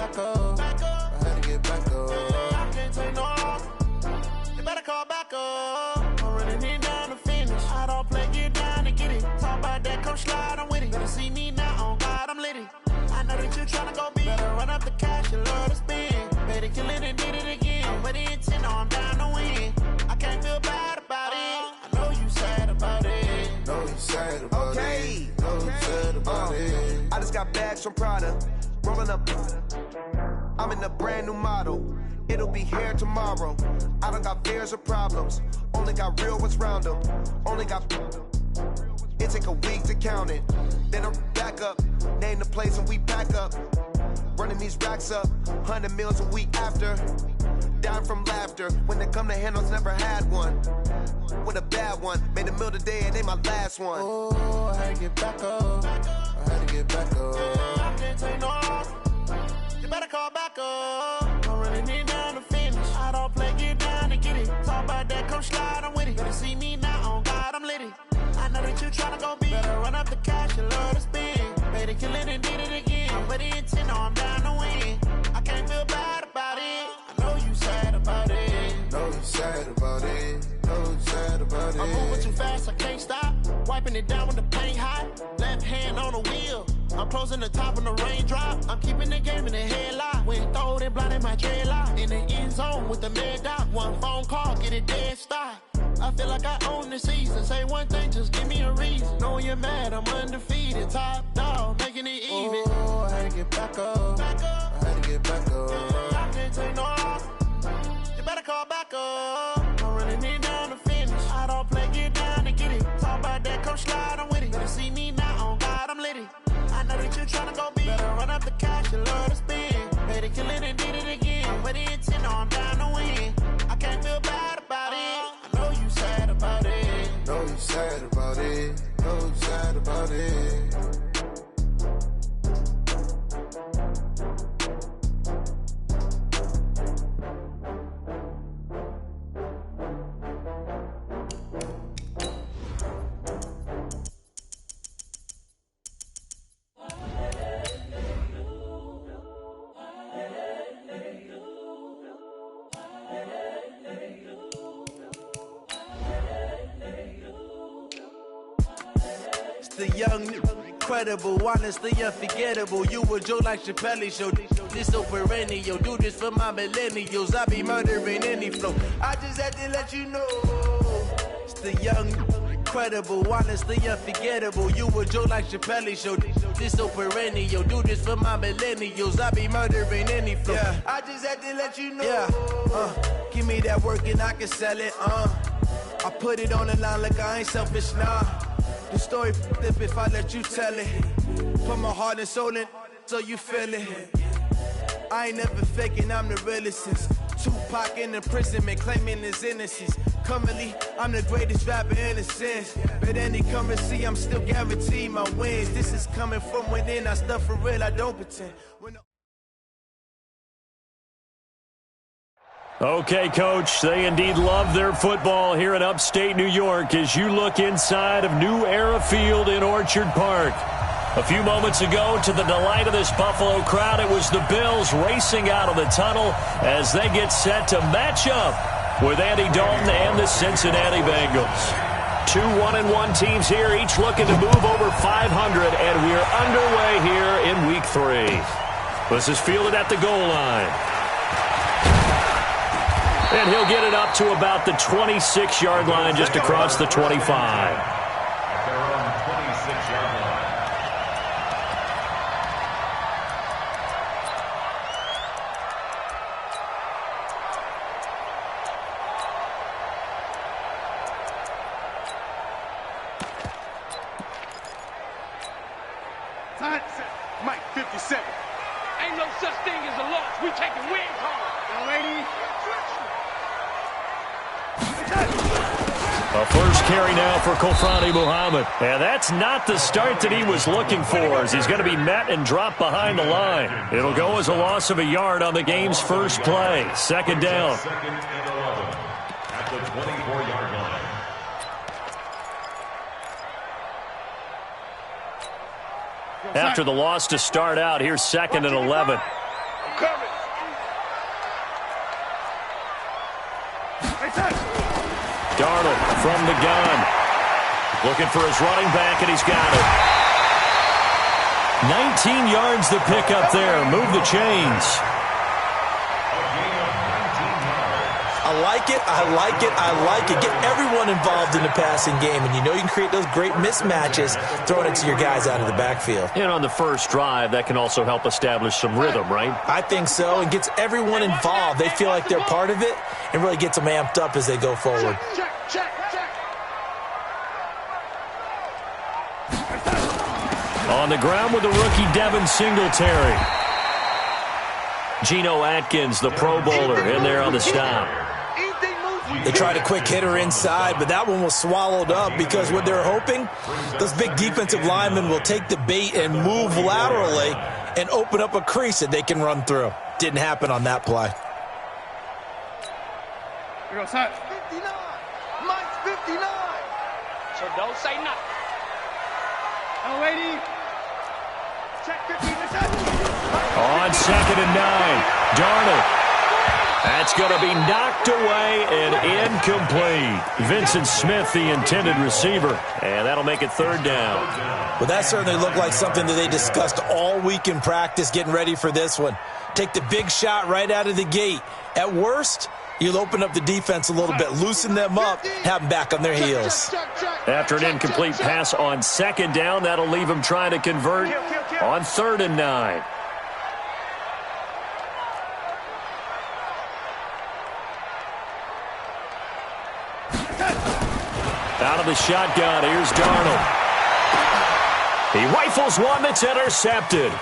back up. I had to get back up. I can't take no loss. You better call back up. I'm running it down to finish. I don't play, get down to get it. Talk about that, come slide, I'm with it. Better see me now, on God, I'm litty. I know that you tryna go big. Better run up the cash, you love to spend. Better kill it and did it again. I'm with the intent, I'm down to win. I can't feel bad about it. I know you sad about it. Know you sad about it. Know you sad about it. I just got bags from Prada. Rolling up. I'm in a brand new model. It'll be here tomorrow. I don't got fears or problems. Only got real ones round them. Only got. It take a week to count it. Then I'm back up. Name the place and we pack up. Running these racks up. 100 meals a week after. Down from laughter. When they come to handles, never had one. With a bad one. Made a meal today and they my last one. Oh, I had to get back up. I had to get back up. I can't take no loss. You better call back up. I'm running it down to finish. I don't play, get down to get it. Talk about that, come slide, I'm with it. Better see me now, on God, I'm litty. I know that you tryna go big. Better run up the cash, you love to spend. Better kill it and did it again. I'm with the intent, I'm down to win. I can't feel bad about it. I know you sad about it. Know you sad about it. Know you sad about it. I'm moving too fast, I can't stop. Wiping it down when the paint hot. Left hand on the wheel. I'm closing the top when the raindrop. I'm keeping the game in the headlock. When throwed and blinded my dreadlock. In the end zone with the mad dot. One phone call, get it dead stop. I feel like I own the season. Say one thing, just give me a reason. Knowing you're mad, I'm undefeated. Top dog, making it even. Oh, I had to get back up. I had to get back up. I can't take no loss. You better call back up. I'm running it down to finish. I don't play, get down to get it. Talk about that, come slide, I'm with it. Better see me now, on God, I'm litty. I know that you tryna go big. Better run up the cash, you love to spend. Better kill it and did it again. I'm with the intent, I'm down to win. I can't feel bad about it. I know you sad about it. Know you sad about it. Know you sad about it. The young, incredible, honestly unforgettable. You a Joe like Chappelle show. This so perennial. Do this for my millennials. I be murdering any flow. I just had to let you know. It's the young, incredible, honestly unforgettable. You a Joe like Chappelle show. This so perennial. Do this for my millennials. I be murdering any flow. Yeah. I just had to let you know. Yeah. Give me that work and I can sell it. I put it on the line like I ain't selfish, nah. The story flip if I let you tell it. Put my heart and soul in so you feel it. I ain't never faking, I'm the realest since Tupac in imprisonment, claiming his innocence. Currently, I'm the greatest rapper in a sense. But any currency, I'm still guaranteed my wins. This is coming from within, I stuff for real, I don't pretend. Okay, Coach, they indeed love their football here in upstate New York as you look inside of New Era Field in Orchard Park. A few moments ago, to the delight of this Buffalo crowd, it was the Bills racing out of the tunnel as they get set to match up with Andy Dalton and the Cincinnati Bengals. Two 1-1 teams here, each looking to move over 500, and we're underway here in Week 3. This is fielded at the goal line. And he'll get it up to about the 26-yard line, just across the 25. At their own 26-yard line. Mike 57. Ain't no such thing as a loss. We taking wins home. Now, ladies. A first carry now for Kofrani Muhammad. And that's not the start that he was looking for, as he's going to be met and dropped behind the line. It'll go as a loss of a yard on the game's first play. Second down. Second and 11 at the 24-yard line. After the loss to start out, here's second and 11. coming. Darnold from the gun. Looking for his running back, and he's got it. 19 yards to pick up there. Move the chains. I like it, I like it, I like it. Get everyone involved in the passing game, and you know you can create those great mismatches throwing it to your guys out of the backfield. And on the first drive, that can also help establish some rhythm, right? I think so, and gets everyone involved. They feel like they're part of it and really gets them amped up as they go forward. Check. On the ground with the rookie Devin Singletary. Geno Atkins, the Pro Bowler, in there on the stop. They tried a quick hitter inside, but that one was swallowed up because what they're hoping, those big defensive linemen will take the bait and move laterally and open up a crease that they can run through. Didn't happen on that play. Here goes Hunt. 59. Mike's 59. So don't say nothing. Oh, lady. Check 15. On 2nd and 9, Darnold. That's going to be knocked away and incomplete. Vincent Smith, the intended receiver, and that'll make it 3rd down. Well, that certainly looked like something that they discussed all week in practice getting ready for this one. Take the big shot right out of the gate. At worst, you'll open up the defense a little bit, loosen them up, have them back on their heels. After an incomplete pass on 2nd down, that'll leave them trying to convert on 3rd and 9. Out of the shotgun, here's Darnold. He rifles one that's intercepted.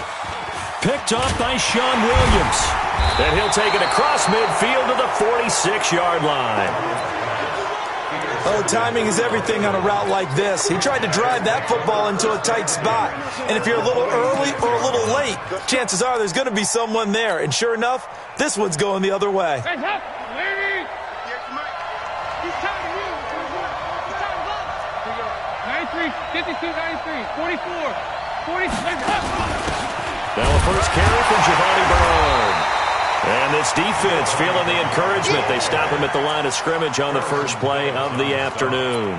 Picked off by Sean Williams. And he'll take it across midfield to the 46-yard line. Oh, timing is everything on a route like this. He tried to drive that football into a tight spot. And if you're a little early or a little late, chances are there's going to be someone there. And sure enough, this one's going the other way. Hey, Hunt. Lady. He's tired of you. 93, 52, 93, 44, 46. Now a first carry from Giovanni Bernard. And this defense feeling the encouragement. They stop him at the line of scrimmage on the first play of the afternoon.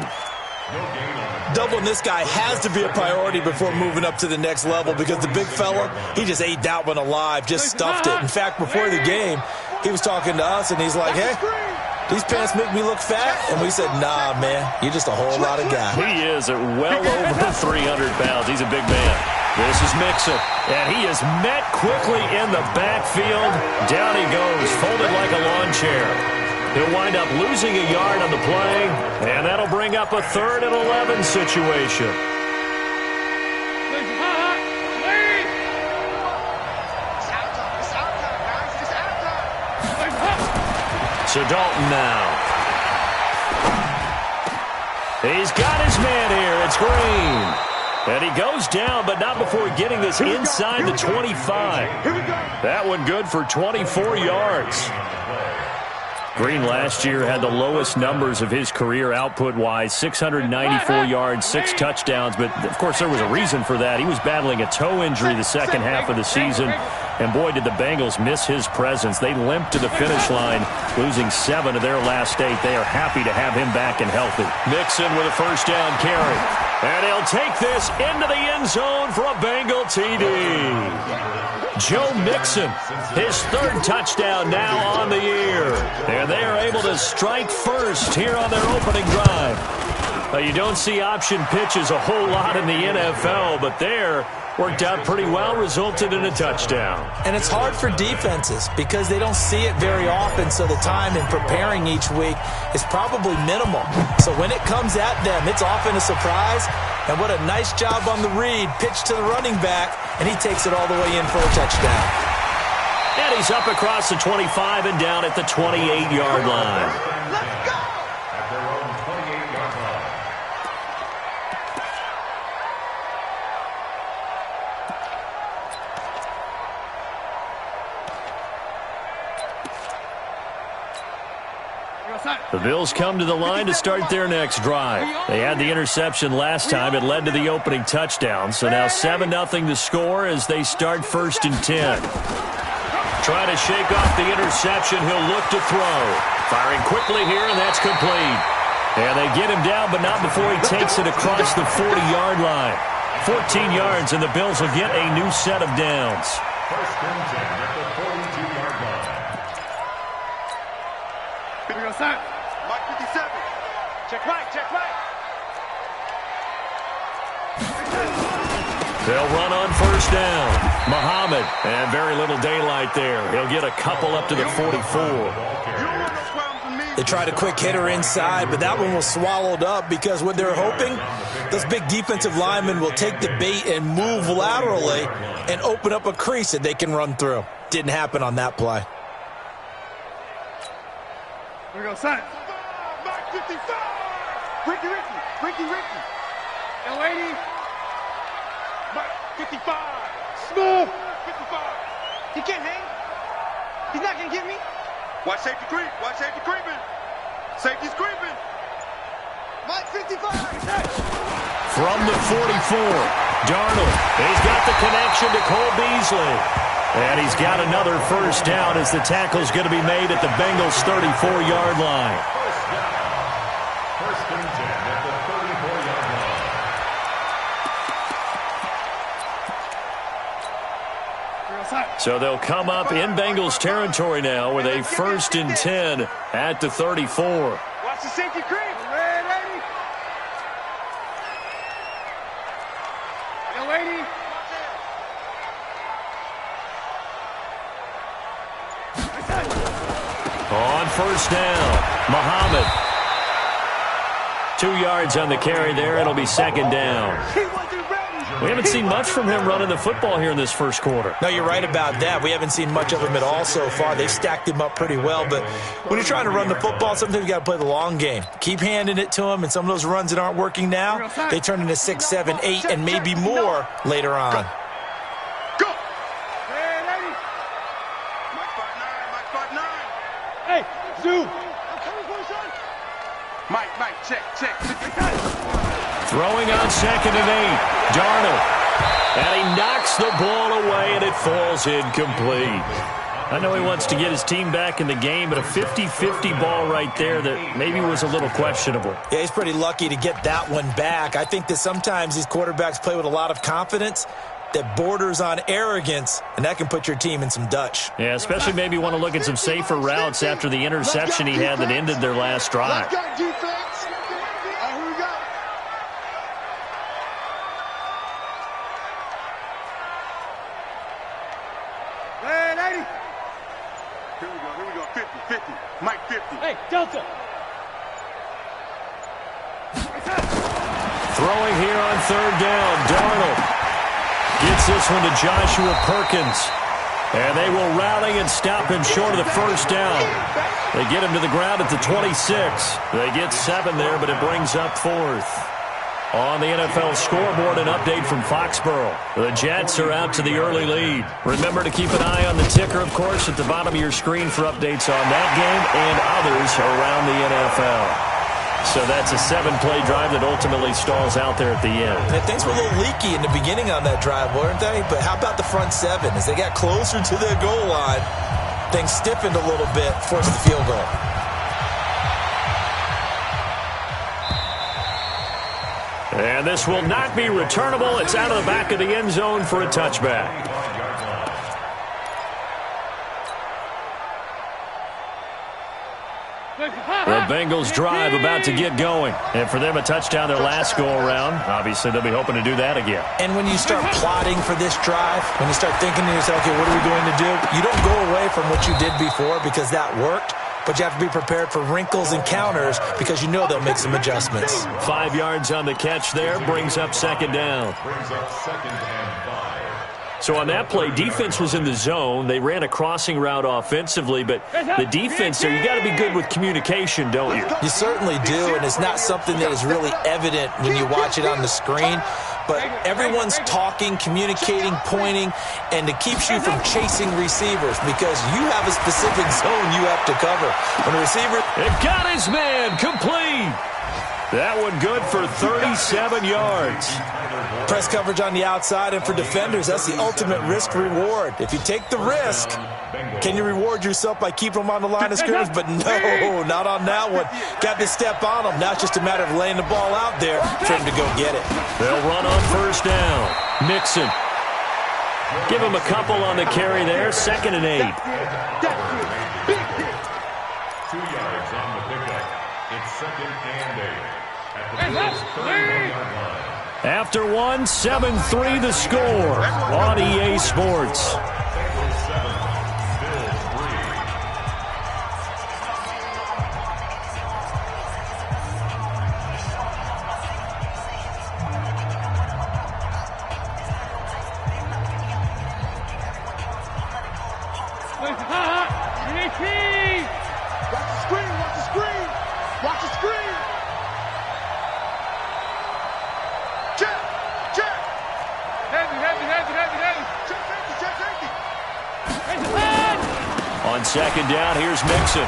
Doubling this guy has to be a priority before moving up to the next level because the big fella, he just ate that one alive, just stuffed it. In fact, before the game, he was talking to us, and he's like, hey, these pants make me look fat? And we said, nah, man, you're just a whole lot of guy. He is at well over 300 pounds. He's a big man. This is Mixon, and he is met quickly in the backfield. Down he goes, folded like a lawn chair. He'll wind up losing a yard on the play, and that'll bring up a 3rd and 11 situation. So Dalton now. He's got his man here. It's Green. And he goes down, but not before getting this inside the 25. That one good for 24 yards. Green last year had the lowest numbers of his career output-wise, 694 yards, 6 touchdowns. But, of course, there was a reason for that. He was battling a toe injury the second half of the season. And, boy, did the Bengals miss his presence. They limped to the finish line, losing 7 of their last 8. They are happy to have him back and healthy. Mixon with a first down carry. And he'll take this into the end zone for a Bengal TD. Joe Mixon, his 3rd touchdown now on the year. And they are able to strike first here on their opening drive. You don't see option pitches a whole lot in the NFL, but there worked out pretty well, resulted in a touchdown. And it's hard for defenses because they don't see it very often, so the time in preparing each week is probably minimal. So when it comes at them, it's often a surprise. And what a nice job on the read, pitch to the running back, and he takes it all the way in for a touchdown. And he's up across the 25 and down at the 28-yard line. Let's go! At their own 28-yard line. The Bills come to the line to start their next drive. They had the interception last time. It led to the opening touchdown. So now 7-0 to score as they start 1st and 10. Trying to shake off the interception. He'll look to throw. Firing quickly here, and that's complete. And they get him down, but not before he takes it across the 40-yard line. 14 yards, and the Bills will get a new set of downs. First and 10 at the 42-yard line. Here we go, son. Mike 57. Check right, check right. They'll run on first down. Muhammad, and very little daylight there. He'll get a couple up to the 44. They tried a quick hitter inside, but that one was swallowed up because what they're hoping, those big defensive linemen will take the bait and move laterally and open up a crease that they can run through. Didn't happen on that play. Here we go, son. Mike 55. Ricky. Young lady. Mike 55. Smooth. 55. He can't hang. He's not going to get me. Watch safety creep. Safety's creeping. Mike 55. From the 44, Darnold. He's got the connection to Cole Beasley. And he's got another first down as the tackle's going to be made at the Bengals' 34-yard line. First and 10 at the 34-yard line. So they'll come up in Bengals territory now with a first and 10 at the 34. Watch the safety creep. Red 80. Young lady. On first down, Muhammad. 2 yards on the carry there. It'll be second down. We haven't seen much from him running the football here in this first quarter. No, you're right about that. We haven't seen much of him at all so far. They've stacked him up pretty well, but when you're trying to run the football, sometimes you got to play the long game. Keep handing it to him, and some of those runs that aren't working now, they turn into 6, 7, 8, and maybe more later on. Go. Hey, zoom. Mike, check. Throwing on second and 8. Darnold. And he knocks the ball away, and it falls incomplete. I know he wants to get his team back in the game, but a 50-50 ball right there that maybe was a little questionable. Yeah, he's pretty lucky to get that one back. I think that sometimes these quarterbacks play with a lot of confidence that borders on arrogance, and that can put your team in some Dutch. Yeah, especially maybe want to look at some safer routes after the interception he had that ended their last drive. Let's go, defense. Here we go. Red 80. Here we go. 50. Mike 50. Hey, Delta. Throwing here on third down, Darnold. Gets this one to Joshua Perkins. And they will rally and stop him short of the first down. They get him to the ground at the 26. They get 7 there, but it brings up 4th. On the NFL scoreboard, an update from Foxborough. The Jets are out to the early lead. Remember to keep an eye on the ticker, of course, at the bottom of your screen for updates on that game and others around the NFL. So that's a 7-play drive that ultimately stalls out there at the end. And things were a little leaky in the beginning on that drive, weren't they? But how about the front 7? As they got closer to their goal line, things stiffened a little bit, forced the field goal. And this will not be returnable. It's out of the back of the end zone for a touchback. The Bengals drive about to get going. And for them, a touchdown their last go-around. Obviously, they'll be hoping to do that again. And when you start plotting for this drive, when you start thinking to yourself, okay, what are we going to do? You don't go away from what you did before because that worked. But you have to be prepared for wrinkles and counters because you know they'll make some adjustments. 5 yards on the catch there brings up second down. Brings up second and 5. So on that play, defense was in the zone. They ran a crossing route offensively, but the defense there, you got to be good with communication, don't you? You certainly do, and it's not something that is really evident when you watch it on the screen. But everyone's talking, communicating, pointing, and it keeps you from chasing receivers because you have a specific zone you have to cover. When the receiver... It got his man complete. That one good for 37 yards. Press coverage on the outside, and for defenders, that's the ultimate risk-reward. If you take the risk, can you reward yourself by keeping them on the line of scrimmage? But no, not on that one. Got to step on them. Now it's just a matter of laying the ball out there for him to go get it. They'll run on first down. Mixon. Give him a couple on the carry there. 2nd and 8. 2 yards on the pickup. It's 2nd and 8. At the Bills' 31-yard line. After 1, 7-3 the score on EA Sports. On 2nd down, here's Mixon.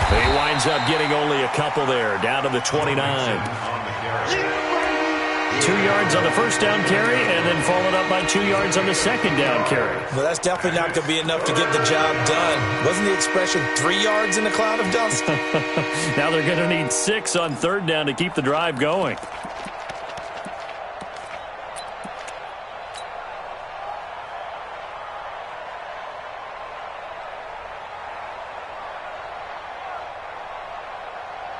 He winds up getting only a couple there, down to the 29. 2 yards on the first down carry, and then followed up by 2 yards on the 2nd down carry. Well, that's definitely not going to be enough to get the job done. Wasn't the expression 3 yards in a cloud of dust? Now they're going to need 6 on 3rd down to keep the drive going.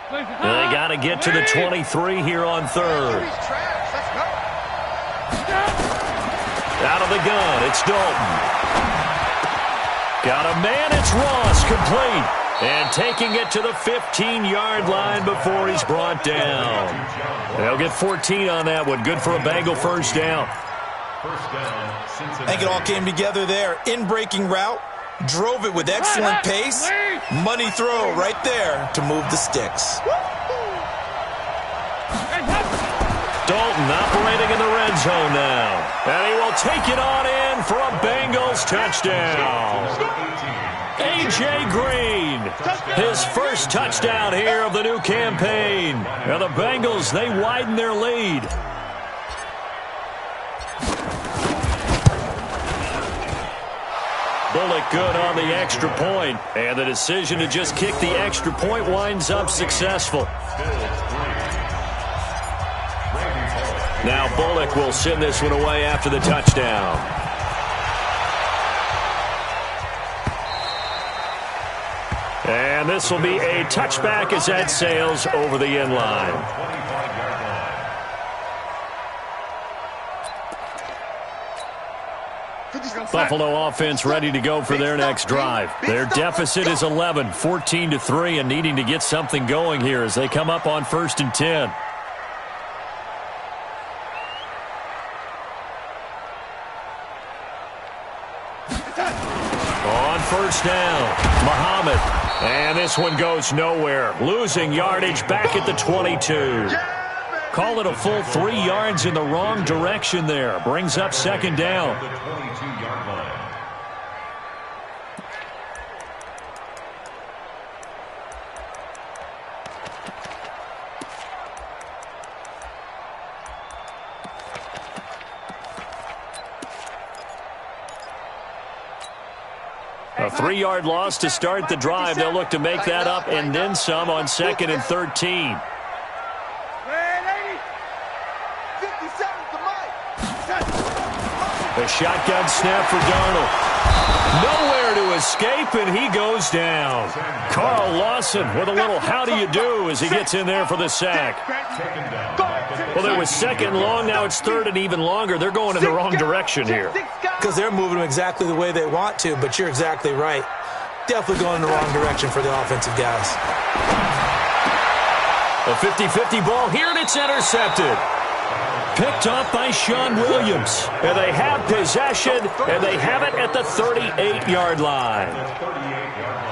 They got to get to the 23 here on 3rd. Out of the gun, it's Dalton. Got a man, it's Ross, complete. And taking it to the 15-yard line before he's brought down. They'll get 14 on that one. Good for a Bengal first down. I think it all came together there. In-breaking route. Drove it with excellent pace. Money throw right there to move the sticks. Dalton operating in the red zone now. And he will take it on in for a Bengals touchdown. A.J. Green, his first touchdown here of the new campaign. And the Bengals, they widen their lead. Bullock good on the extra point, and the decision to just kick the extra point winds up successful. Now Bullock will send this one away after the touchdown. And this will be a touchback as that sails over the end line. Buffalo offense ready to go for their next drive. Their deficit is 11, 14-3, and needing to get something going here as they come up on 1st and 10. On 1st down, Muhammad. And this one goes nowhere. Losing yardage back at the 22. Call it a full 3 yards in the wrong direction there. Brings up 2nd down. The 22-yard line. A 3-yard loss to start the drive. They'll look to make that up and then some on 2nd and 13. A shotgun snap for Darnold. Nowhere to escape, and he goes down. Carl Lawson with a little how do you do as he gets in there for the sack. Well, there was 2nd and long. Now it's 3rd and even longer. They're going in the wrong direction here. Because they're moving exactly the way they want to, but you're exactly right. Definitely going in the wrong direction for the offensive guys. A 50-50 ball here, and it's intercepted. Picked off by Sean Williams. And they have possession, and they have it at the 38-yard line.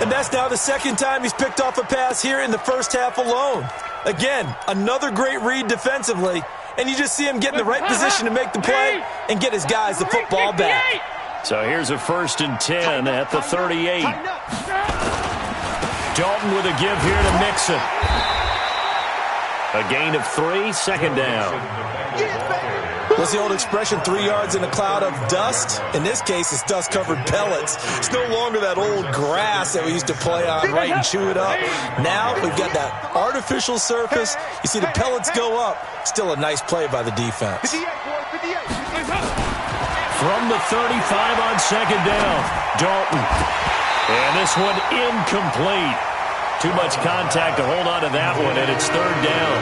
And that's now the 2nd time he's picked off a pass here in the first half alone. Again, another great read defensively, and you just see him get in the right position to make the play and get his guys the football back. So here's a 1st and 10 at the 38. Dalton with a give here to Mixon. A gain of 3, second down. What's the old expression, 3 yards in a cloud of dust? In this case, it's dust-covered pellets. It's no longer that old grass that we used to play on, right, and chew it up. Now we've got that artificial surface. You see the pellets go up. Still a nice play by the defense. From the 35 on second down, Dalton. And this one incomplete. Too much contact to hold on to that one, and it's third down.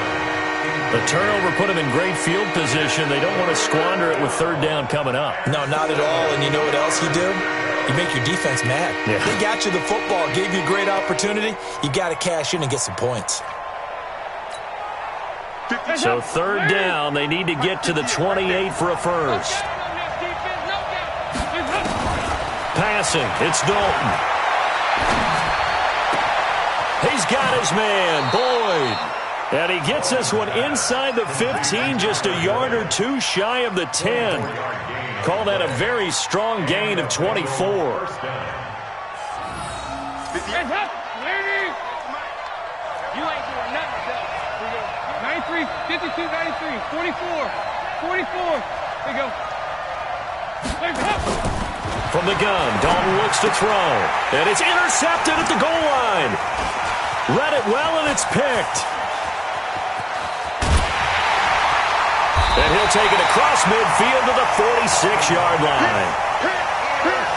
The turnover put them in great field position. They don't want to squander it with third down coming up. No, not at all. And you know what else you do? You make your defense mad. Yeah. They got you the football, gave you a great opportunity. You got to cash in and get some points. So third down, they need to get to the 28 for a first. Passing, it's Dalton. He's got his man, Boyd. And he gets this one inside the 15, just a yard or two shy of the 10. Call that a very strong gain of 24. 93, 52, 93, 44. There you go. From the gun, Dalton looks to throw. And it's intercepted at the goal line. Read it well, and it's picked. And he'll take it across midfield to the 46-yard line.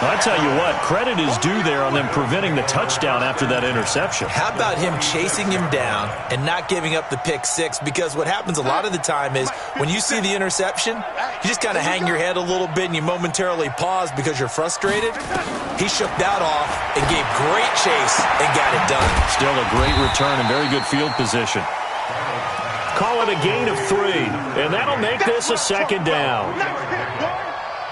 I tell you what, credit is due there on them preventing the touchdown after that interception. How about him chasing him down and not giving up the pick six? Because what happens a lot of the time is when you see the interception, you just kind of hang your head a little bit and you momentarily pause because you're frustrated. He shook that off and gave great chase and got it done. Still a great return and very good field position. Call it a gain of 3, and that'll make this a second down.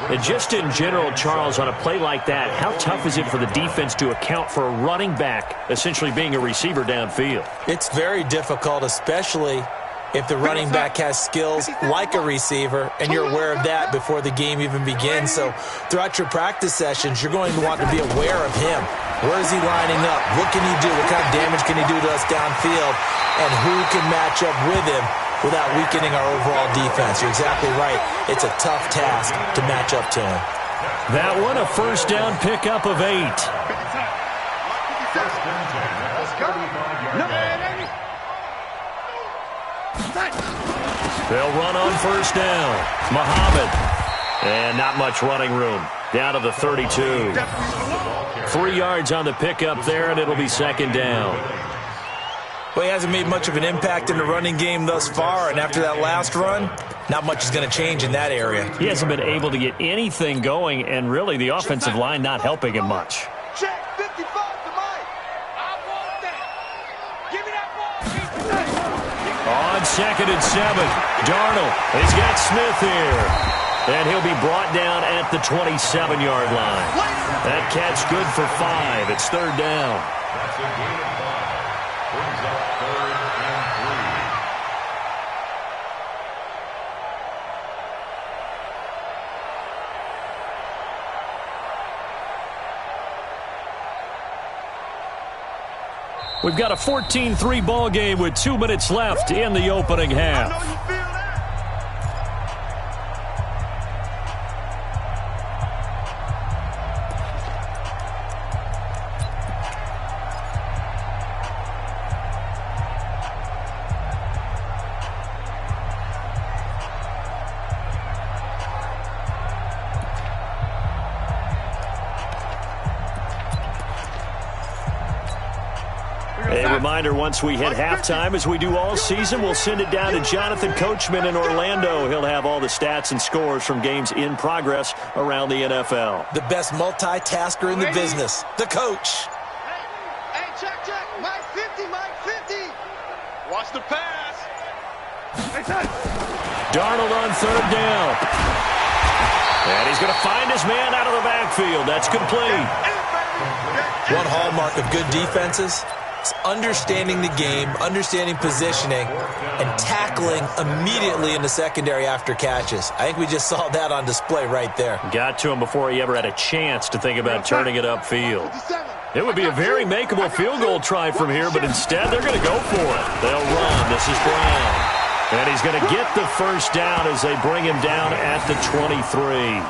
And just in general, Charles, on a play like that, how tough is it for the defense to account for a running back essentially being a receiver downfield? It's very difficult, especially if the running back has skills like a receiver, and you're aware of that before the game even begins. So throughout your practice sessions, you're going to want to be aware of him. Where is he lining up? What can he do? What kind of damage can he do to us downfield? And who can match up with him without weakening our overall defense? You're exactly right. It's a tough task to match up to him. That one, a first down pickup of 8. They'll run on first down. Muhammad. And not much running room. Down to the 32. 3 yards on the pickup there, and it'll be second down. Well, he hasn't made much of an impact in the running game thus far, and after that last run, not much is going to change in that area. He hasn't been able to get anything going, and really the offensive line not helping him much. Check 55 to Mike. I want that. Give me that ball. On second and 7, Darnold. He's got Smith here. And he'll be brought down at the 27-yard line. That catch good for 5. It's third down. That's a gain of 5. Brings up third and 3. We've got a 14-3 ball game with 2 minutes left in the opening half. A reminder, once we hit halftime, as we do all season, we'll send it down to Jonathan Coachman in Orlando. He'll have all the stats and scores from games in progress around the NFL. The best multitasker in the business, the coach. Hey, check. Mike 50, Mike 50. Watch the pass. Darnold on third down. And he's going to find his man out of the backfield. That's complete. One hallmark of good defenses is understanding the game, understanding positioning, and tackling immediately in the secondary after catches. I think we just saw that on display right there. Got to him before he ever had a chance to think about turning it upfield. 57. It would be a very makeable field goal try from here, but instead they're going to go for it. They'll run. This is Brown. And he's going to get the first down as they bring him down at the 23.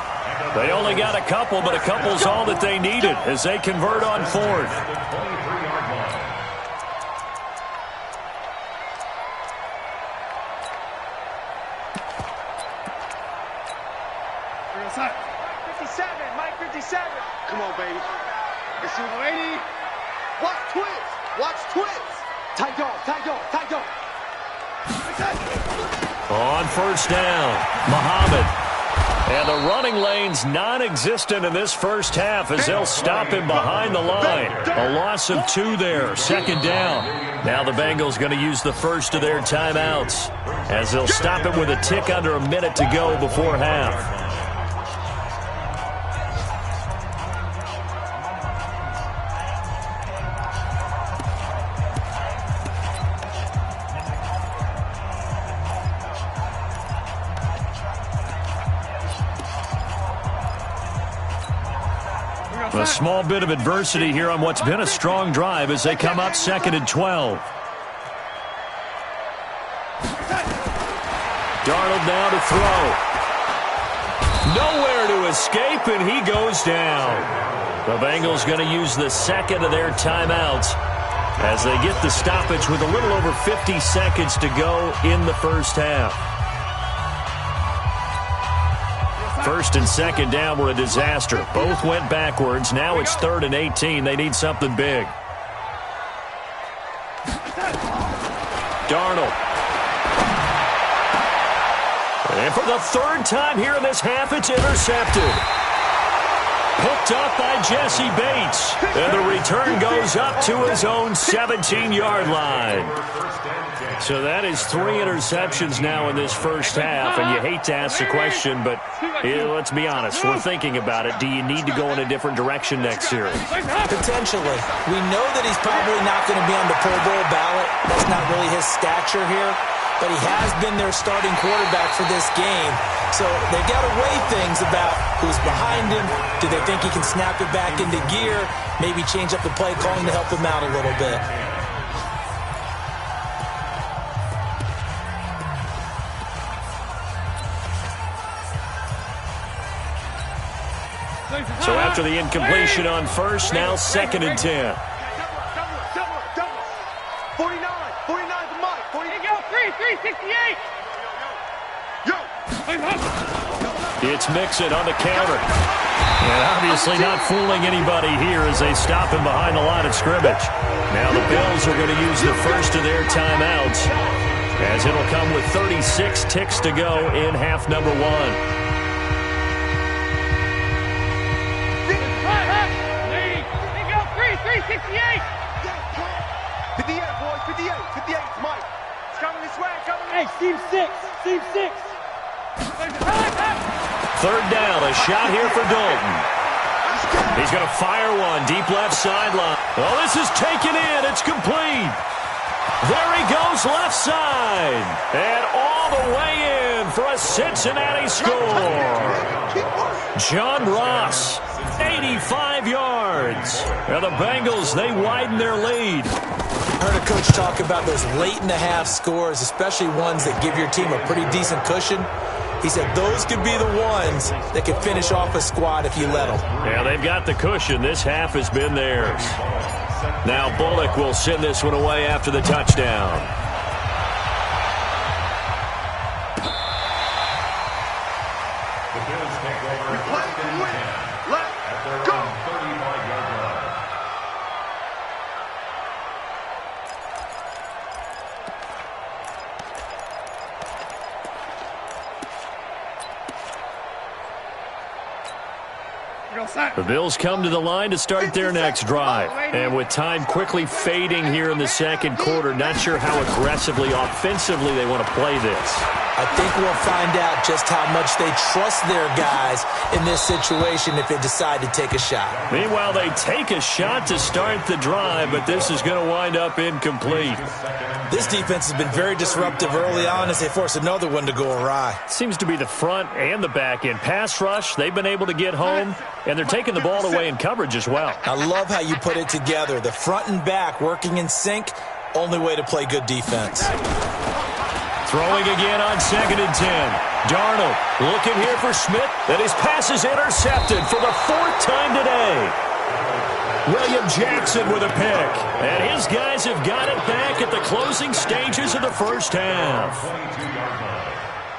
They only got a couple, but a couple's all that they needed as they convert on fourth. Mike 57. Come on, baby. Let's see, lady. Watch twins. Watch twins. Tight dog, tight dog, tight dog. On first down, Muhammad. And the running lane's non-existent in this first half as they'll stop him behind the line. A loss of 2 there, second down. Now the Bengals going to use the first of their timeouts as they'll stop him with a tick under a minute to go before half. A small bit of adversity here on what's been a strong drive as they come up second and 12. Darnold now to throw. Nowhere to escape, and he goes down. The Bengals going to use the second of their timeouts as they get the stoppage with a little over 50 seconds to go in the first half. First and second down were a disaster. Both went backwards. Now it's 3rd and 18. They need something big. Darnold. And for the third time here in this half, it's intercepted. Picked up by Jesse Bates. And the return goes up to his own 17-yard line. So that is 3 interceptions now in this first half, and you hate to ask the question, but let's be honest, we're thinking about it. Do you need to go in a different direction next series? Potentially. We know that he's probably not going to be on the Pro Bowl ballot. That's not really his stature here, but he has been their starting quarterback for this game. So they've got to weigh things about who's behind him. Do they think he can snap it back into gear? Maybe change up the play calling to help him out a little bit. So after the incompletion on first, now 2nd and 10. 49 to Mike. 368. It's Mixon on the counter. And obviously not fooling anybody here as they stop him behind the line of scrimmage. Now the Bills are going to use the first of their timeouts as it'll come with 36 ticks to go in half number 1. 58, boys, 58, Mike. It's coming this way, Hey, Steve 6. 3rd down, a shot here for Dalton. He's going to fire one, deep left sideline. Oh, this is taken in, it's complete. There he goes, left side. And all the way in for a Cincinnati score. John Ross. 85 yards. And the Bengals, they widen their lead. I heard a coach talk about those late-in-the-half scores, especially ones that give your team a pretty decent cushion. He said those could be the ones that could finish off a squad if you let them. Yeah, they've got the cushion. This half has been theirs. Now Bullock will send this one away after the touchdown. The Bills come to the line to start their next drive. And with time quickly fading here in the second quarter, not sure how aggressively, offensively they want to play this. I think we'll find out just how much they trust their guys in this situation if they decide to take a shot. Meanwhile, they take a shot to start the drive, but this is going to wind up incomplete. This defense has been very disruptive early on as they force another one to go awry. Seems to be the front and the back end. Pass rush, they've been able to get home, and they're taking the ball away in coverage as well. I love how you put it together. The front and back working in sync, only way to play good defense. Throwing again on 2nd and 10. Darnold looking here for Smith, and his pass is intercepted for the 4th time today. William Jackson with a pick, and his guys have got it back at the closing stages of the first half.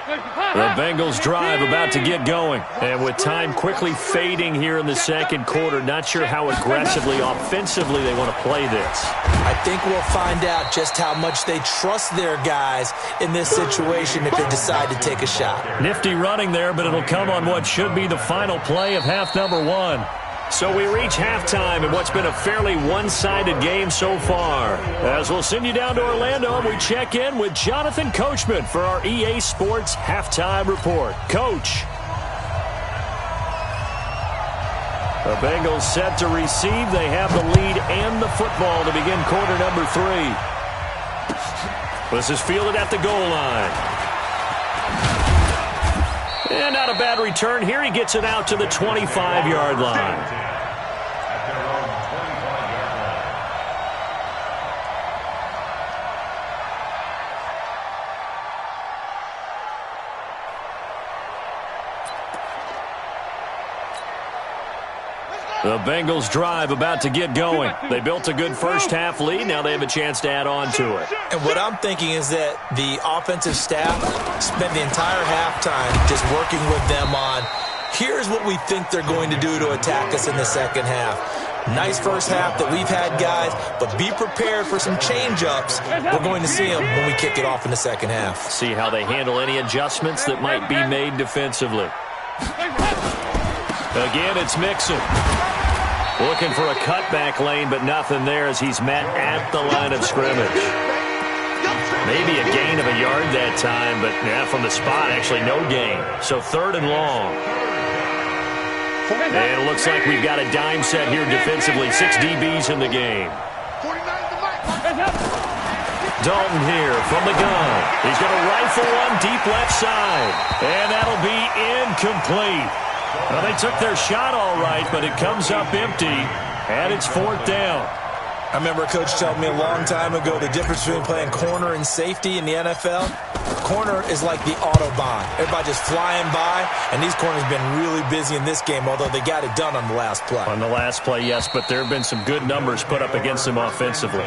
The Bengals drive about to get going, and with time quickly fading here in the second quarter, not sure how aggressively, offensively they want to play this. I think we'll find out just how much they trust their guys in this situation if they decide to take a shot. Nifty running there, but it'll come on what should be the final play of half number 1. So we reach halftime in what's been a fairly one-sided game so far. As we'll send you down to Orlando, we check in with Jonathan Coachman for our EA Sports Halftime Report. Coach. The Bengals set to receive. They have the lead and the football to begin quarter number 3. This is fielded at the goal line. And not a bad return here. He gets it out to the 25-yard line. The Bengals drive about to get going. They built a good first half lead. Now they have a chance to add on to it. And what I'm thinking is that the offensive staff spent the entire halftime just working with them on, here's what we think they're going to do to attack us in the second half. Nice first half that we've had, guys, but be prepared for some change-ups. We're going to see them when we kick it off in the second half. See how they handle any adjustments that might be made defensively. Again, it's Mixon. Looking for a cutback lane, but nothing there as he's met at the line of scrimmage. Maybe a gain of a yard that time, but yeah, from the spot, actually no gain. So 3rd and long. And it looks like we've got a dime set here defensively. 6 DBs in the game. Dalton here from the gun. He's going to rifle one deep left side. And that'll be incomplete. Well, they took their shot all right, but it comes up empty, and it's 4th down. I remember a coach telling me a long time ago the difference between playing corner and safety in the NFL. Corner is like the Autobahn. Everybody just flying by, and these corners have been really busy in this game, although they got it done on the last play. On the last play, yes, but there have been some good numbers put up against them offensively.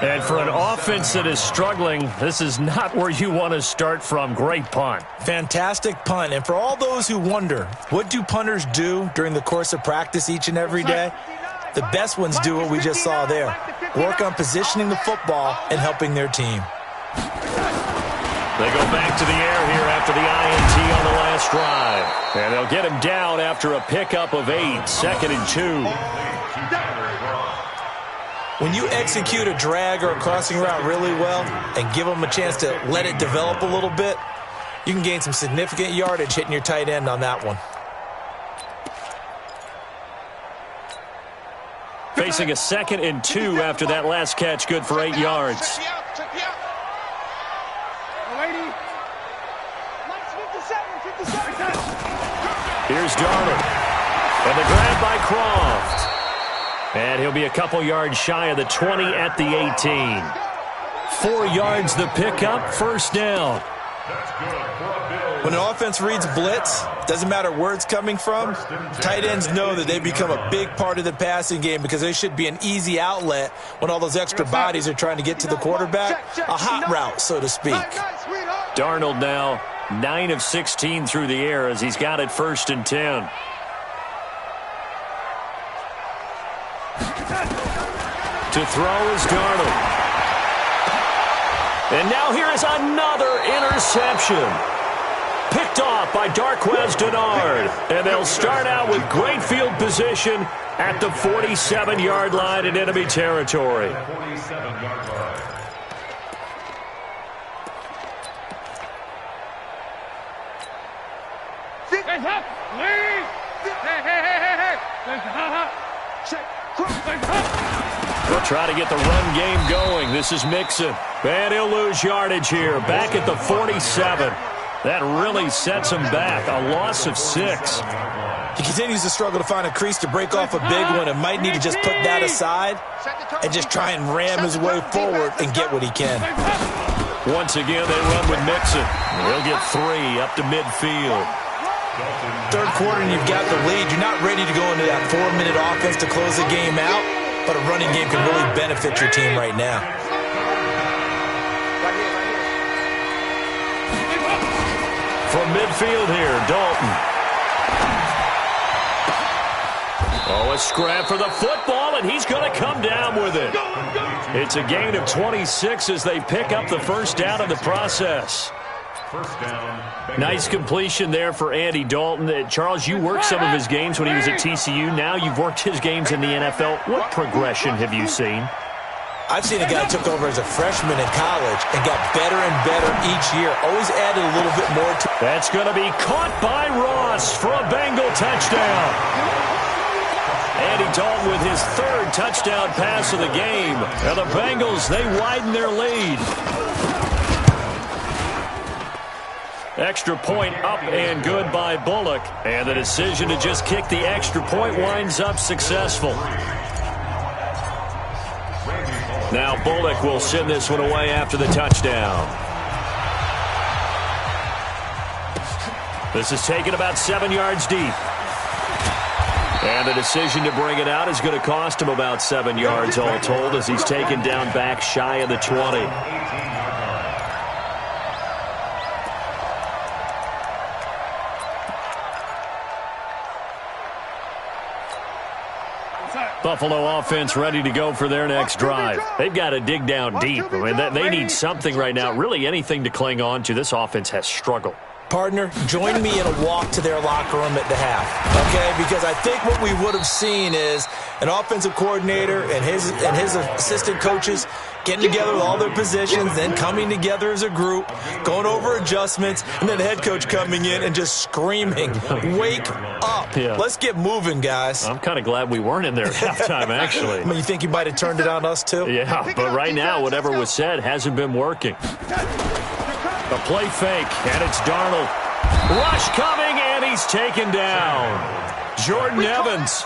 And for an offense that is struggling, this is not where you want to start from. Great punt. Fantastic punt. And for all those who wonder, what do punters do during the course of practice each and every day? The best ones do what we just saw there. Work on positioning the football and helping their team. They go back to the air here after the INT on the last drive. And they'll get him down after a pickup of 8, 2nd and 2. When you execute a drag or a crossing route really well and give them a chance to let it develop a little bit, you can gain some significant yardage hitting your tight end on that one. Facing a 2nd and 2 after that last catch, good for 8 yards. Here's Darnold. And the grab by Croft. And he'll be a couple yards shy of the 20 at the 18. 4 yards the pickup, 1st down. When an offense reads blitz, doesn't matter where it's coming from, tight ends know that they become a big part of the passing game because they should be an easy outlet when all those extra bodies are trying to get to the quarterback. A hot route, so to speak. Darnold now 9 of 16 through the air as he's got it 1st and 10. To throw is Darnold. And now here is another interception. Picked off by Darquez Denard. And they'll start out with great field position at the 47-yard line in enemy territory. They'll try to get the run game going. This is Mixon. And he'll lose yardage here. Back at the 47. That really sets him back. A loss of 6. He continues to struggle to find a crease to break off a big one and might need to just put that aside and just try and ram his way forward and get what he can. Once again, they run with Mixon. He'll get 3 up to midfield. Third quarter and you've got the lead. You're not ready to go into that 4-minute offense to close the game out, but a running game can really benefit your team right now. From midfield here, Dalton. Oh, a scrap for the football, and he's going to come down with it. It's a gain of 26 as they pick up the first down in the process. Nice completion there for Andy Dalton. Charles, you worked some of his games when he was at TCU. Now you've worked his games in the NFL. What progression have you seen? I've seen a guy who took over as a freshman in college and got better and better each year. Always added a little bit more to it. That's going to be caught by Ross for a Bengal touchdown. Andy Dalton with his 3rd touchdown pass of the game. And the Bengals, they widen their lead. Extra point up and good by Bullock. And the decision to just kick the extra point winds up successful. Now Bullock will send this one away after the touchdown. This is taken about 7 yards deep. And the decision to bring it out is going to cost him about 7 yards all told as he's taken down back shy of the 20. Buffalo offense ready to go for their next drive. They've got to dig down deep. I mean, they need something right now, really anything to cling on to. This offense has struggled. Partner, join me in a walk to their locker room at the half, okay? Because I think what we would have seen is an offensive coordinator and his assistant coaches getting together with all their positions, then coming together as a group, going over adjustments, and then the head coach coming in and just screaming, wake up. Yeah. Let's get moving, guys. I'm kind of glad we weren't in there at halftime, actually. I mean, you think you might have turned it on us, too? Yeah, but right now, whatever was said hasn't been working. A play fake, and it's Darnold. Rush coming, and he's taken down. Jordan Evans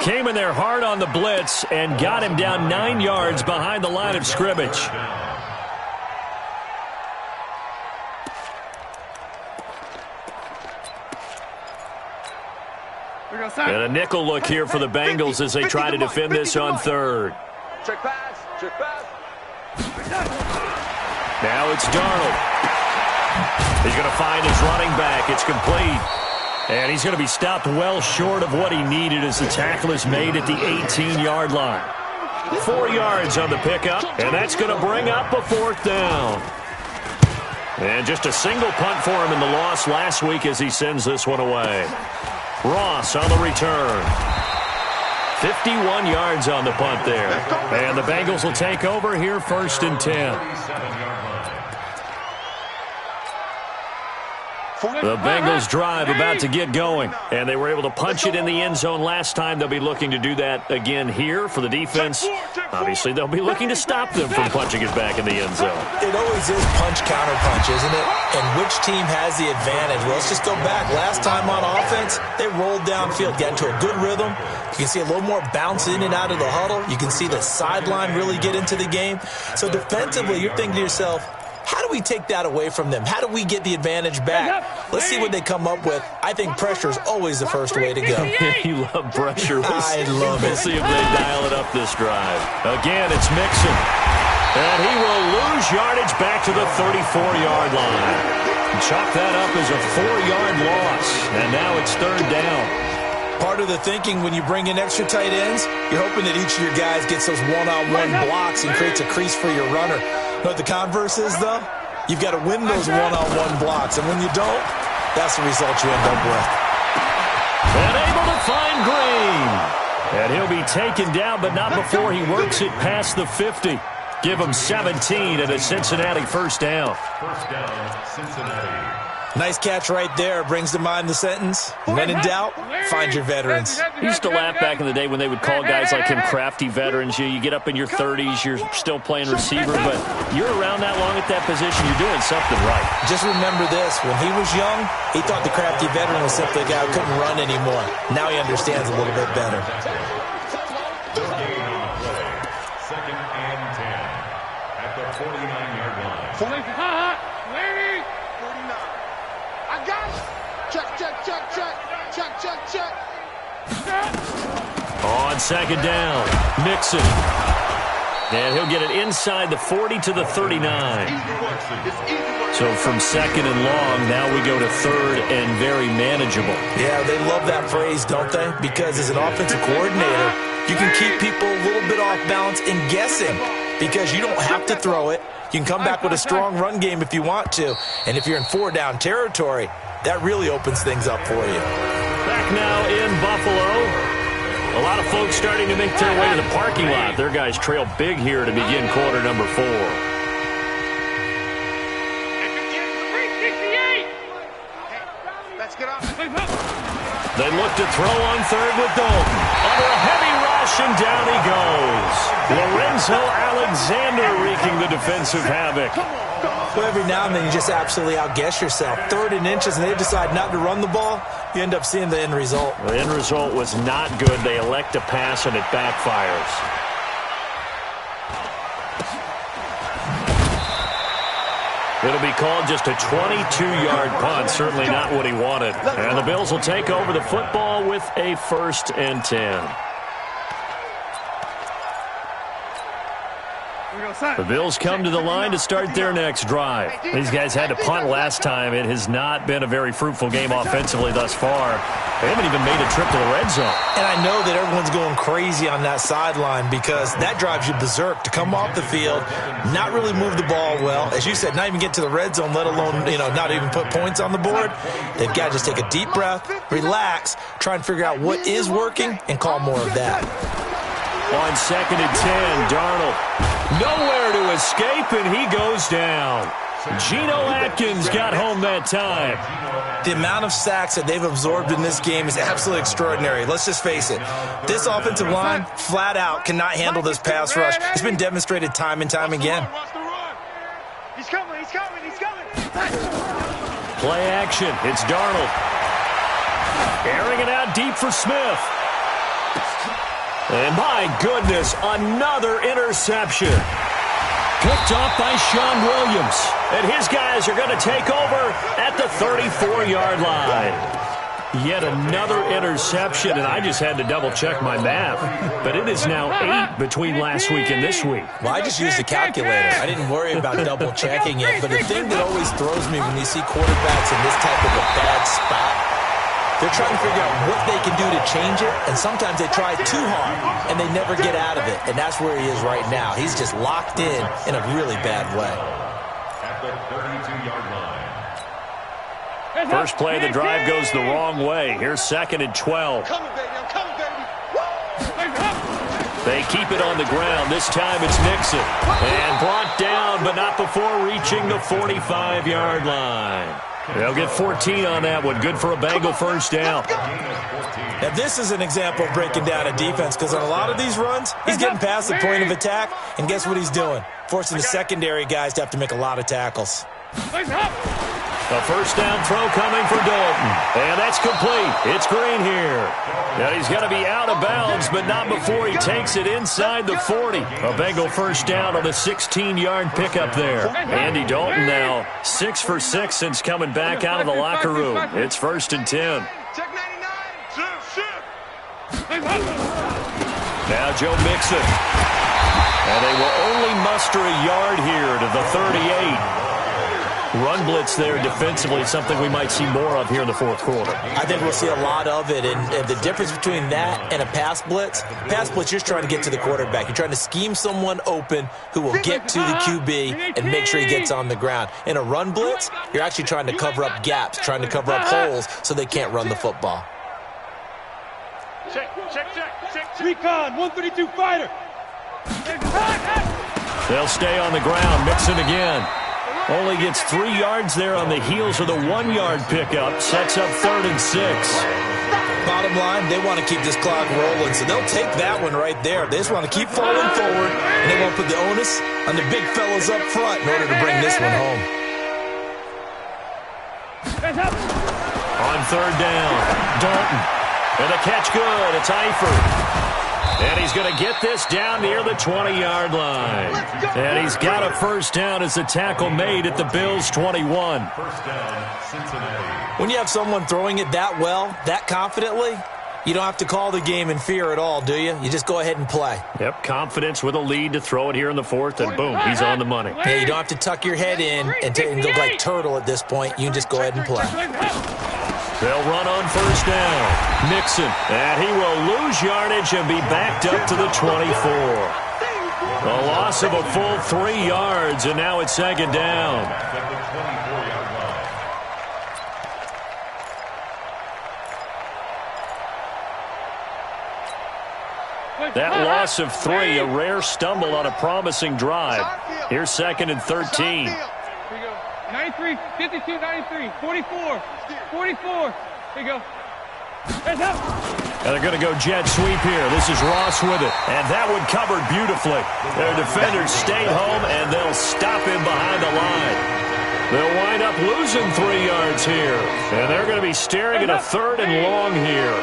came in there hard on the blitz and got him down 9 yards behind the line of scrimmage. And a nickel look here for the Bengals as they try to defend this on 3rd. Check pass, check pass. Now it's Darnold. He's going to find his running back. It's complete. And he's going to be stopped well short of what he needed as the tackle is made at the 18-yard line. 4 yards on the pickup, and that's going to bring up a 4th down. And just a single punt for him in the loss last week as he sends this one away. Ross on the return. 51 yards on the punt there. And the Bengals will take over here 1st and 10. The Bengals drive about to get going, and they were able to punch it in the end zone last time. They'll be looking to do that again here for the defense. Obviously, they'll be looking to stop them from punching it back in the end zone. It always is punch-counter-punch, isn't it? And which team has the advantage? Well, let's just go back. Last time on offense, they rolled downfield, got into a good rhythm. You can see a little more bounce in and out of the huddle. You can see the sideline really get into the game. So defensively, you're thinking to yourself, how do we take that away from them? How do we get the advantage back? Let's see what they come up with. I think pressure is always the first way to go. You love pressure. I love it. We'll see if they dial it up this drive. Again, it's Mixon. And he will lose yardage back to the 34-yard line. Chalk that up as a 4-yard loss. And now it's 3rd down. Part of the thinking when you bring in extra tight ends, you're hoping that each of your guys gets those one-on-one blocks and creates a crease for your runner. You know what the converse is, though? You've got to win those one-on-one blocks, and when you don't, that's the result you end up with. And able to find Green. And he'll be taken down, but not before he works it past the 50. Give him 17 and a Cincinnati 1st down. First down, Cincinnati. Nice catch right there. Brings to mind the sentence, when in doubt, find your veterans. I used to laugh back in the day when they would call guys like him crafty veterans. You get up in your 30s, you're still playing receiver, but you're around that long at that position, you're doing something right. Just remember this. When he was young, he thought the crafty veteran was simply a guy who couldn't run anymore. Now he understands a little bit better. Second and 10 at the 49-yard line. 49. I got it. Check. On second down, Mixon. And he'll get it inside the 40 to the 39. So from second and long, now we go to third and very manageable. Yeah, they love that phrase, don't they? Because as an offensive coordinator, you can keep people a little bit off balance and guessing because you don't have to throw it. You can come back with a strong run game if you want to. And if you're in 4-down territory, that really opens things up for you. Back now in Buffalo. A lot of folks starting to make their way to the parking lot. Their guys trail big here to begin quarter number 4. Let's get up. They look to throw on third with Dalton. Under a heavy rush, and down he goes. Lorenzo Alexander wreaking the defensive havoc. Well, every now and then you just absolutely outguess yourself. 3rd and inches, and they decide not to run the ball. You end up seeing the end result. The end result was not good. They elect to pass, and it backfires. It'll be called just a 22-yard punt. Certainly not what he wanted. And the Bills will take over the football with a 1st and 10. The Bills come to the line to start their next drive. These guys had to punt last time. It has not been a very fruitful game offensively thus far. They haven't even made a trip to the red zone. And I know that everyone's going crazy on that sideline because that drives you berserk to come off the field, not really move the ball well. As you said, not even get to the red zone, let alone, not even put points on the board. They've got to just take a deep breath, relax, try and figure out what is working, and call more of that. On 2nd and 10, Darnold. Nowhere to escape, and he goes down. Geno Atkins got home that time. The amount of sacks that they've absorbed in this game is absolutely extraordinary. Let's just face it. This offensive line, flat out, cannot handle this pass rush. It's been demonstrated time and time again. He's coming. Play action. It's Darnold. Airing it out deep for Smith. And my goodness, another interception. Picked off by Sean Williams. And his guys are going to take over at the 34-yard line. Yet another interception, and I just had to double-check my math. But it is now 8 between last week and this week. Well, I just used a calculator. I didn't worry about double-checking it. But the thing that always throws me when you see quarterbacks in this type of a bad spot, they're trying to figure out what they can do to change it, and sometimes they try too hard, and they never get out of it. And that's where he is right now. He's just locked in a really bad way. At the 32-yard line. First play of the drive goes the wrong way. Here's 2nd and 12. I'm coming, baby. They keep it on the ground. This time it's Nixon. And brought down, but not before reaching the 45-yard line. They'll get 14 on that one. Good for a Bengal first down. Now, this is an example of breaking down a defense because on a lot of these runs, he's getting past the point of attack, and guess what he's doing? Forcing the secondary guys to have to make a lot of tackles. A first down throw coming for Dalton. And that's complete. It's Green here. Now he's going to be out of bounds, but not before he takes it inside the 40. A Bengal first down on a 16-yard pickup there. Andy Dalton now 6 for 6 since coming back out of the locker room. It's 1st and 10. Check 99. Now Joe Mixon. And they will only muster a yard here to the 38. Run blitz there defensively, something we might see more of here in the 4th quarter. I think we'll see a lot of it, and the difference between that and a pass blitz, you're just trying to get to the quarterback. You're trying to scheme someone open who will get to the QB and make sure he gets on the ground. In a run blitz, you're actually trying to cover up gaps, trying to cover up holes so they can't run the football. Check. Recon, 132 fighter. They'll stay on the ground. Mixon again. Only gets 3 yards there on the heels of the 1-yard pickup. Sets up 3rd and 6. Bottom line, they want to keep this clock rolling, so they'll take that one right there. They just want to keep falling forward, and they want to put the onus on the big fellas up front in order to bring this one home. On 3rd down, Dalton. And the catch good. It's Eifert. And he's going to get this down near the 20-yard line. And he's got a first down as the tackle made at the Bills' 21. First down, Cincinnati. When you have someone throwing it that well, that confidently, you don't have to call the game in fear at all, do you? You just go ahead and play. Yep, confidence with a lead to throw it here in the 4th, and boom, he's on the money. Yeah, you don't have to tuck your head in and look like turtle at this point. You can just go ahead and play. They'll run on first down. Mixon, and he will lose yardage and be backed up to the 24. A loss of a full 3 yards, and now it's 2nd down. That loss of 3, a rare stumble on a promising drive. Here's 2nd and 13. Here we go. 93, 52, 93, 44, 44. Here we go. Heads up. And they're going to go jet sweep here. This is Ross with it. And that one covered beautifully. Their defenders stayed home, and they'll stop him behind the line. They'll wind up losing 3 yards here. And they're going to be staring at a 3rd and long here.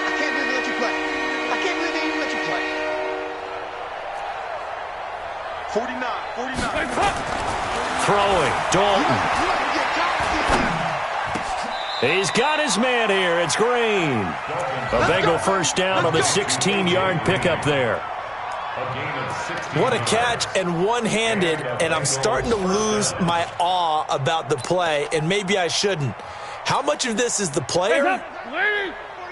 I can't believe they let you play. I can't believe they even let you play. 49. Throwing, Dalton. He's got his man here. It's Green. A Bengal first down on the 16-yard pickup there. What a catch, and one-handed, and I'm starting to lose my awe about the play, and maybe I shouldn't. How much of this is the player?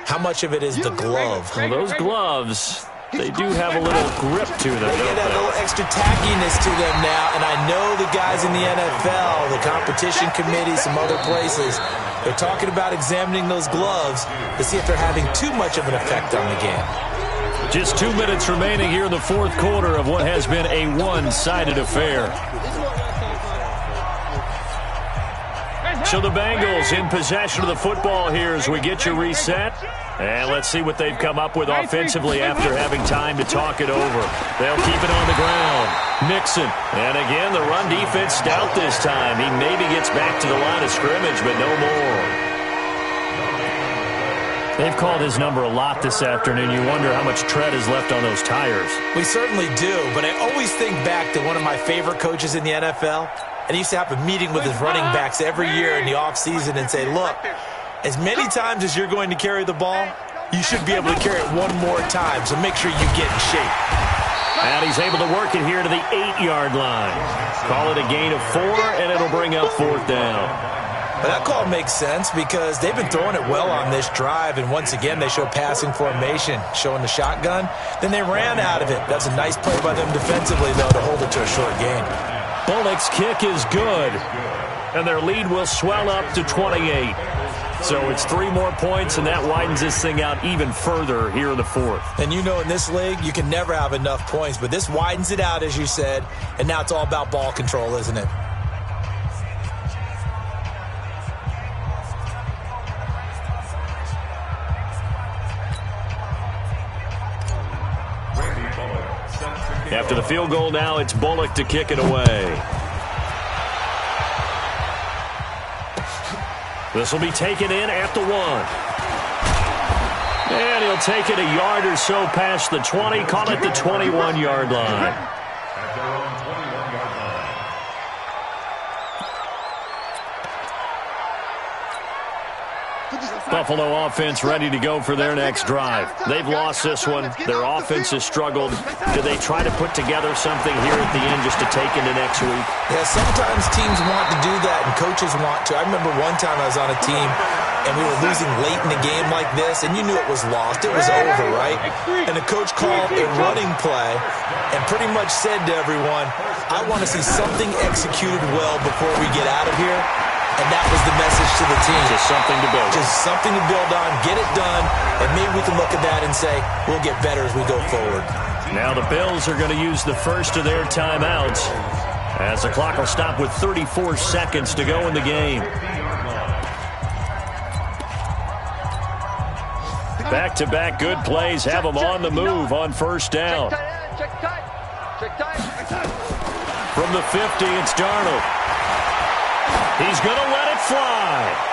How much of it is the glove? Well, those gloves, they do have a little grip to them. They get that little extra tackiness to them now, and I know the guys in the NFL, the competition committee, some other places, they're talking about examining those gloves to see if they're having too much of an effect on the game. Just 2 minutes remaining here in the 4th quarter of what has been a one-sided affair. So the Bengals in possession of the football here as we get you reset. And let's see what they've come up with offensively after having time to talk it over. They'll keep it on the ground. Mixon. And again, the run defense stout this time. He maybe gets back to the line of scrimmage, but no more. They've called his number a lot this afternoon. You wonder how much tread is left on those tires. We certainly do, but I always think back to one of my favorite coaches in the NFL. And he used to have a meeting with his running backs every year in the offseason and say, look, as many times as you're going to carry the ball, you should be able to carry it one more time, so make sure you get in shape. And he's able to work it here to the 8-yard line. Call it a gain of 4, and it'll bring up 4th down. But that call makes sense because they've been throwing it well on this drive, and once again they show passing formation, showing the shotgun. Then they ran out of it. That's a nice play by them defensively, though, to hold it to a short gain. Bullock's kick is good, and their lead will swell up to 28. So it's 3 more points, and that widens this thing out even further here in the 4th. And you know in this league, you can never have enough points, but this widens it out, as you said, and now it's all about ball control, isn't it? After the field goal now, it's Bullock to kick it away. This will be taken in at the 1. And he'll take it a yard or so past the 20, call it the 21-yard line. At their own 21-yard line. Buffalo offense ready to go for their next drive. They've lost this one. Their offense has struggled. Do they try to put together something here at the end just to take into next week? Yeah, sometimes teams want to do that and coaches want to. I remember one time I was on a team and we were losing late in the game like this, and you knew it was lost. It was over, right? And the coach called a running play and pretty much said to everyone, I want to see something executed well before we get out of here. And that was the message to the team. Just something to build on. Just something to build on, get it done, and maybe we can look at that and say, we'll get better as we go forward. Now the Bills are going to use the first of their timeouts. as the clock will stop with 34 seconds to go in the game. Back-to-back good plays have them on the move on first down. From the 50, it's Darnold. He's going to let it fly.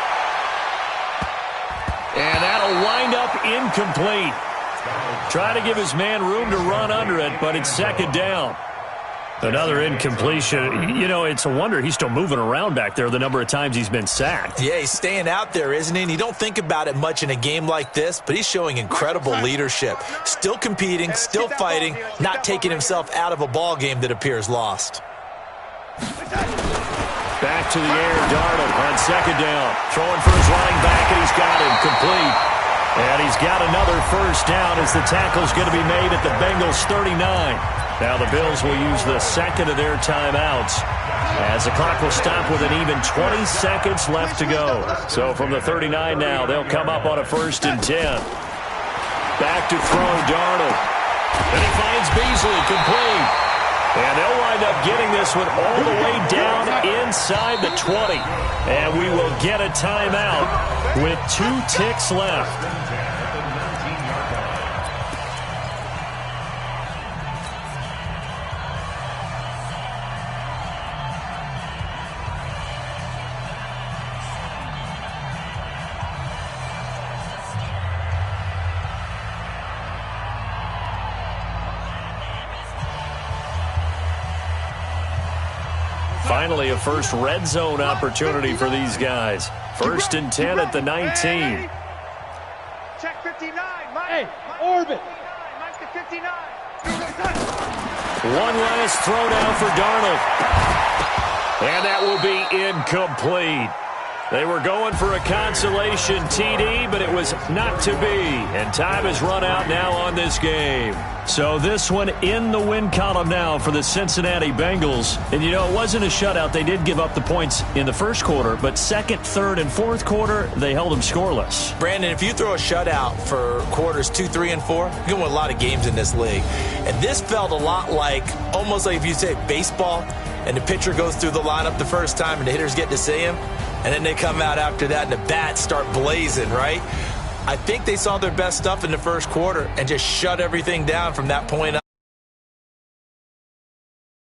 And that'll wind up incomplete. Try to give his man room to run under it, but it's second down. Another incompletion. You know, it's a wonder he's still moving around back there the number of times he's been sacked. Yeah, he's staying out there, isn't he? And you don't think about it much in a game like this, but he's showing incredible leadership. Still competing, still fighting, not taking himself out of a ball game that appears lost. Back to the air, Darnold on second down. Throwing for his running back, and he's got him complete. And he's got another first down as the tackle's going to be made at the Bengals' 39. Now the Bills will use the second of their timeouts as the clock will stop with an even 20 seconds left to go. So from the 39 now, they'll come up on a 1st and 10. Back to throw, Darnold. And he finds Beasley complete. And they'll wind up getting this one all the way down inside the 20. And we will get a timeout with 2 ticks left. Finally, a first red zone opportunity for these guys. 1st and 10 at the 19. Check 59. Hey, orbit. Mike to 59. One last throw down for Darnold. And that will be incomplete. They were going for a consolation TD, but it was not to be. And time has run out now on this game. So this one in the win column now for the Cincinnati Bengals. And, you know, it wasn't a shutout. They did give up the points in the first quarter, but second, third, and fourth quarter, they held them scoreless. Brandon, if you throw a shutout for quarters 2, 3, and 4, you're going to win a lot of games in this league. And this felt a lot like, almost like if you say baseball, and the pitcher goes through the lineup the first time and the hitters get to see him, and then they come out after that and the bats start blazing, right? I think they saw their best stuff in the first quarter and just shut everything down from that point